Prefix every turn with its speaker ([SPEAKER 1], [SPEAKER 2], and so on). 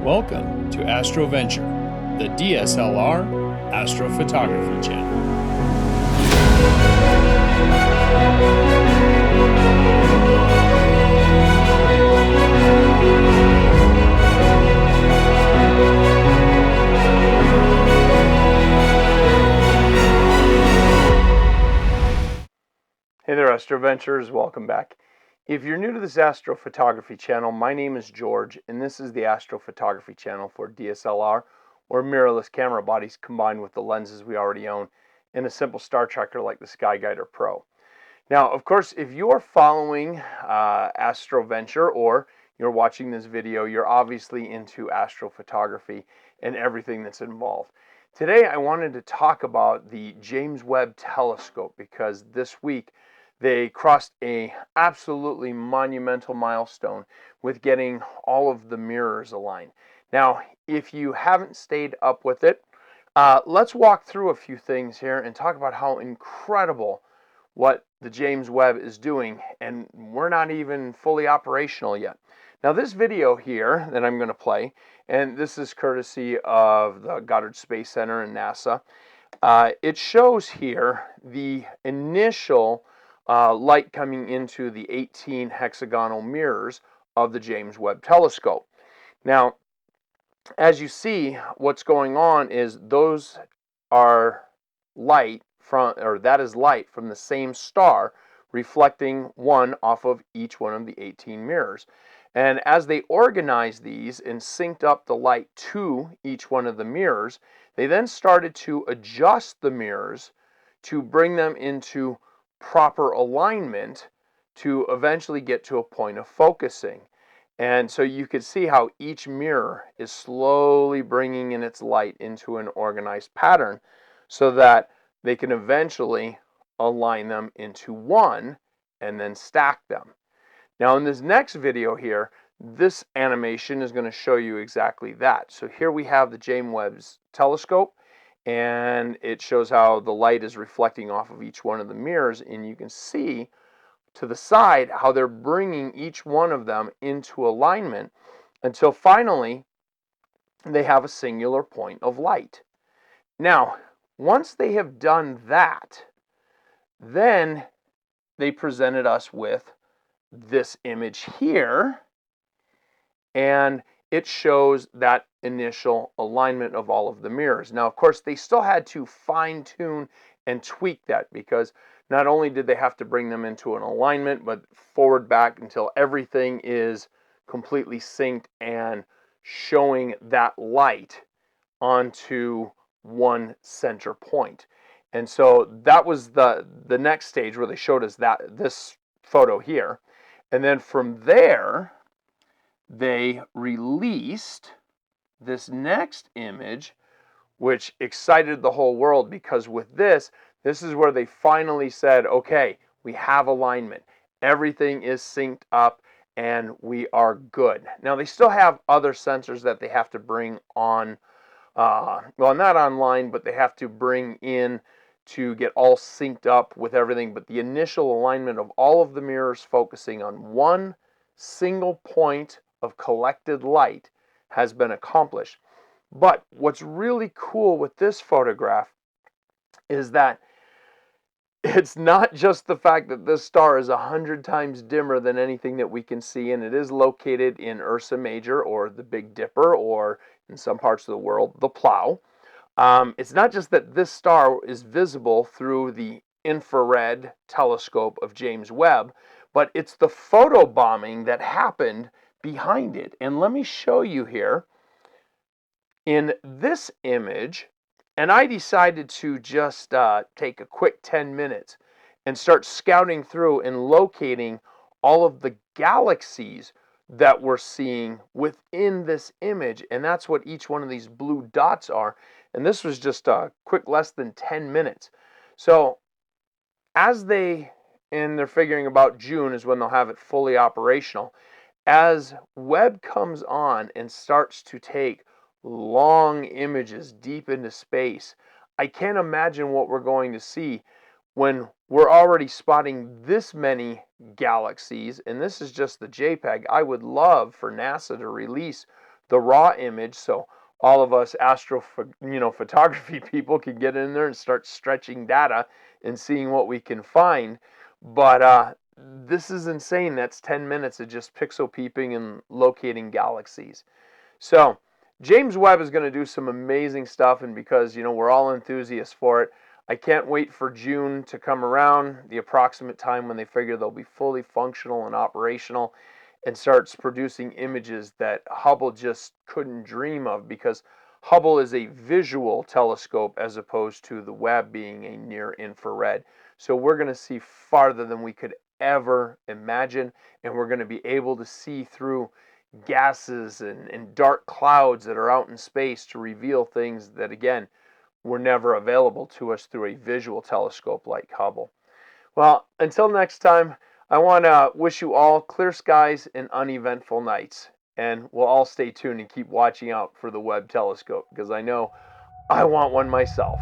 [SPEAKER 1] Welcome to Astro Venture, the DSLR astrophotography channel. Hey there, Astro Ventures. Welcome back. If you're new to this astrophotography channel, my name is George, and this is the astrophotography channel for DSLR, or mirrorless camera bodies combined with the lenses we already own, and a simple star tracker like the SkyGuider Pro. Now, of course, if you're following Astro Venture or you're watching this video, you're obviously into astrophotography and everything that's involved. Today, I wanted to talk about the James Webb Telescope because this week they crossed a absolutely monumental milestone with getting all of the mirrors aligned. Now, if you haven't stayed up with it, let's walk through a few things here and talk about how incredible what the James Webb is doing, and we're not even fully operational yet. Now, this video here that I'm going to play, and this is courtesy of the Goddard Space Center and NASA, it shows here the initial light coming into the 18 hexagonal mirrors of the James Webb Telescope. Now, as you see, what's going on is those are light from, or that is light from the same star reflecting one off of each one of the 18 mirrors. And as they organized these and synced up the light to each one of the mirrors, they then started to adjust the mirrors to bring them into proper alignment to eventually get to a point of focusing. And so you could see how each mirror is slowly bringing in its light into an organized pattern so that they can eventually align them into one and then stack them. Now, in this next video here, this animation is going to show you exactly that. So here we have the James Webb's telescope, and it shows how the light is reflecting off of each one of the mirrors, and you can see to the side how they're bringing each one of them into alignment until finally they have a singular point of light. Now, once they have done that, then they presented us with this image here, and it shows that initial alignment of all of the mirrors. Now, of course, they still had to fine-tune and tweak that because not only did they have to bring them into an alignment, but forward back until everything is completely synced and showing that light onto one center point. And so that was the next stage where they showed us this photo here. And then from there, they released this next image, which excited the whole world because with this is where they finally said, okay, we have alignment. Everything is synced up and we are good. Now, they still have other sensors that they have to bring on, well, not online, but they have to bring in to get all synced up with everything. But the initial alignment of all of the mirrors focusing on one single point of collected light has been accomplished. But what's really cool with this photograph is that it's not just the fact that this star is 100 times dimmer than anything that we can see, and it is located in Ursa Major, or the Big Dipper, or in some parts of the world, the Plough. It's not just that this star is visible through the infrared telescope of James Webb, but it's the photobombing that happened behind it. And let me show you here in this image, and I decided to just take a quick 10 minutes and start scouting through and locating all of the galaxies that we're seeing within this image, and that's what each one of these blue dots are. And this was just a quick less than 10 minutes. So as they're figuring about June is when they'll have it fully operational. As Webb comes on and starts to take long images deep into space, I can't imagine what we're going to see when we're already spotting this many galaxies, and this is just the JPEG. I would love for NASA to release the raw image, so all of us photography people can get in there and start stretching data and seeing what we can find. But this is insane. That's 10 minutes of just pixel peeping and locating galaxies. So James Webb is going to do some amazing stuff, and because we're all enthusiasts for it, I can't wait for June to come around, the approximate time when they figure they'll be fully functional and operational, and starts producing images that Hubble just couldn't dream of, because Hubble is a visual telescope as opposed to the Webb being a near infrared. So we're going to see farther than we could ever imagine, and we're going to be able to see through gases and dark clouds that are out in space to reveal things that, again, were never available to us through a visual telescope like Hubble. Well, until next time, I want to wish you all clear skies and uneventful nights. And we'll all stay tuned and keep watching out for the Webb telescope, because I know I want one myself.